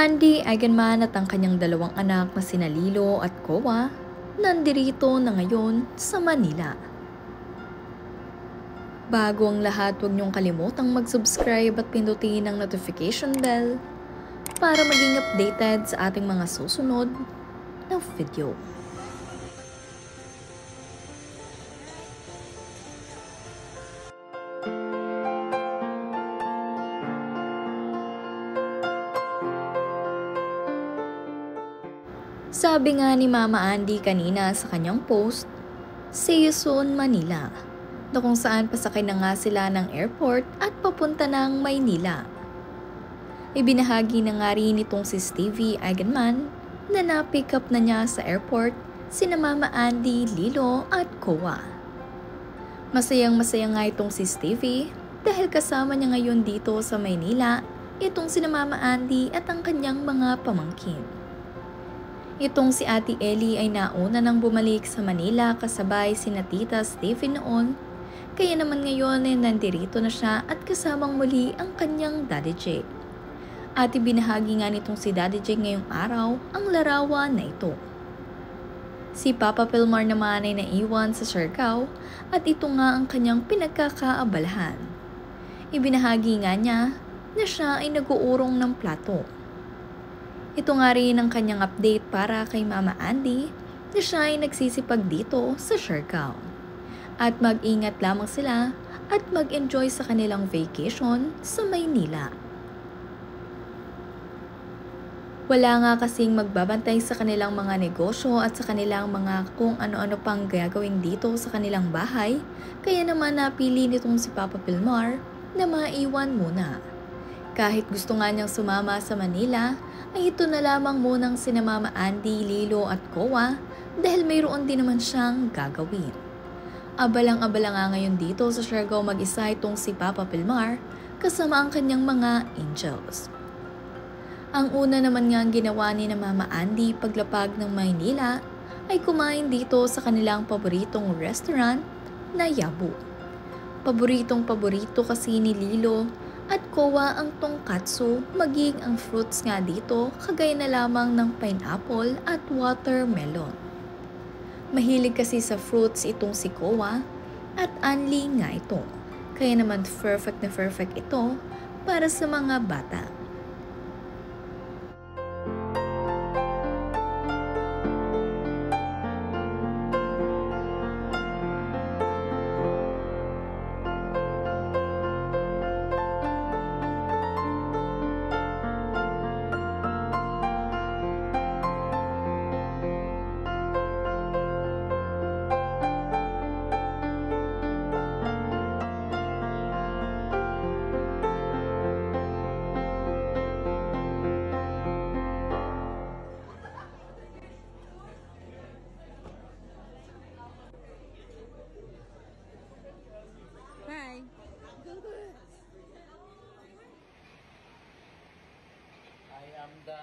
Andy Eigenman at ang kanyang dalawang anak na sina Lilo at Koa nandirito na ngayon sa Manila. Bago ang lahat, huwag niyong kalimutang mag-subscribe at pindutin ang notification bell para maging updated sa ating mga susunod na video. Sabi nga ni Mama Andy kanina sa kanyang post, "See you soon, Manila," na kung saan pasakay na nga sila ng airport at papunta ng Maynila. Ibinahagi na nga rin itong si Stevie Eigenman na na-pick up na niya sa airport sina Mama Andy, Lilo at Koa. Masayang-masaya nga itong si Stevie dahil kasama niya ngayon dito sa Maynila itong sina Mama Andy at ang kanyang mga pamangkin. Itong si Ate Ellie ay nauna nang bumalik sa Manila kasabay sina Tita Stevie noon, kaya naman ngayon ay nandirito na siya at kasamang muli ang kanyang Daddy J. At ibinahagi nga nitong si Daddy J ngayong araw ang larawan na ito. Si Papa Pilmar naman ay naiwan sa Siargao at ito nga ang kanyang pinagkakaabalahan. Ibinahagi nga niya na siya ay nag-uurong ng plato. Ito nga rin ang kanyang update para kay Mama Andy na siya ay nagsisipag dito sa Siargao. At mag-ingat lamang sila at mag-enjoy sa kanilang vacation sa Maynila. Wala nga kasing magbabantay sa kanilang mga negosyo at sa kanilang mga kung ano-ano pang gagawin dito sa kanilang bahay, kaya naman napili nitong si Papa Pilmar na maiwan muna. Kahit gusto nga niyang sumama sa Manila, ay ito na lamang munang sina Mama Andy, Lilo at Koa dahil mayroon din naman siyang gagawin. Abalang-abala nga ngayon dito sa Siargao mag-isa itong si Papa Pilmar kasama ang kanyang mga angels. Ang una naman nga ang ginawa ni na Mama Andy paglapag ng Maynila ay kumain dito sa kanilang paboritong restaurant na Yabu. Paboritong-paborito kasi ni Lilo at Koa ang tongkatsu, maging ang fruits nga dito kagaya na lamang ng pineapple at watermelon. Mahilig kasi sa fruits itong si Koa at anli nga ito, kaya naman perfect na perfect ito para sa mga bata. I am the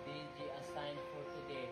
DG assigned for today.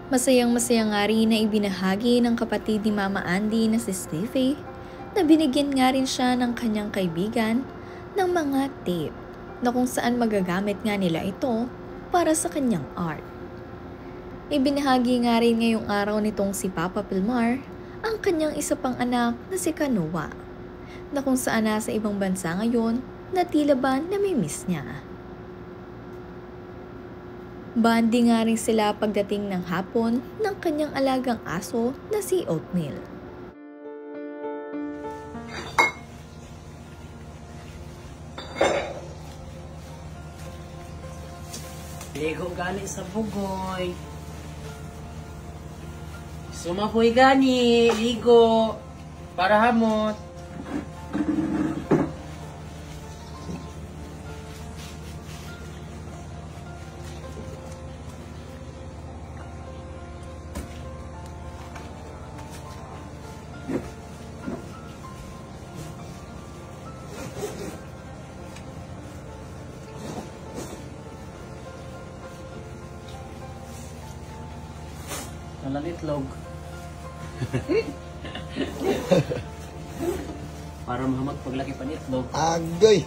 Masayang-masaya nga rin na ibinahagi ng kapatid ni Mama Andy na si Stevie na binigyan nga rin siya ng kanyang kaibigan ng mga tape na kung saan magagamit nga nila ito para sa kanyang art. Ibinahagi nga rin ngayong araw nitong si Papa Pilmar ang kanyang isa pang anak na si Kanoa, na kung saan nasa ibang bansa ngayon na tila ba namimiss niya. Bonding nga rin sila pagdating ng hapon ng kanyang alagang aso na si Oatmeal. Ligo gani sa bugoy. Sumapoy gani, ligo. Para hamot. Walang itlog. Para mahamot paglaki pa ni itlog. Agoy!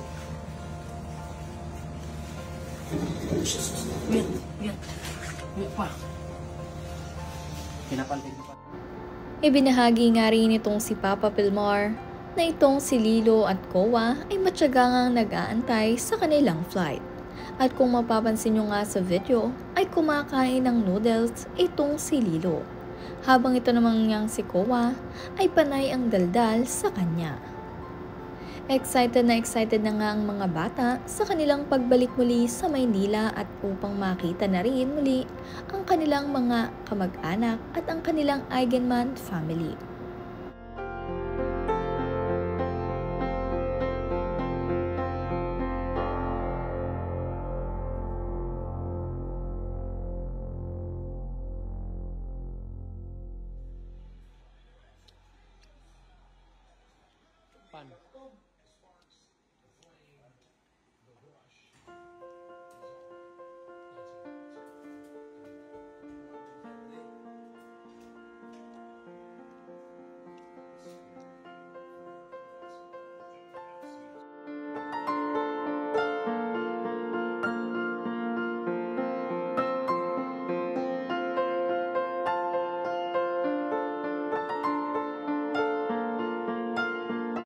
Yan, yan. Yan pa. Pinapantig ko pa. Ibinahagi nga rin itong si Papa Pilmar na itong si Lilo at Koa ay matyagang nag-aantay sa kanilang flight. At kung mapapansin nyo nga sa video, ay kumakain ng noodles itong si Lilo. Habang ito namang niyang si Koa ay panay ang daldal sa kanya. Excited na nga ang mga bata sa kanilang pagbalik muli sa Maynila at upang makita na rin muli ang kanilang mga kamag-anak at ang kanilang Eigenmann family. Pan.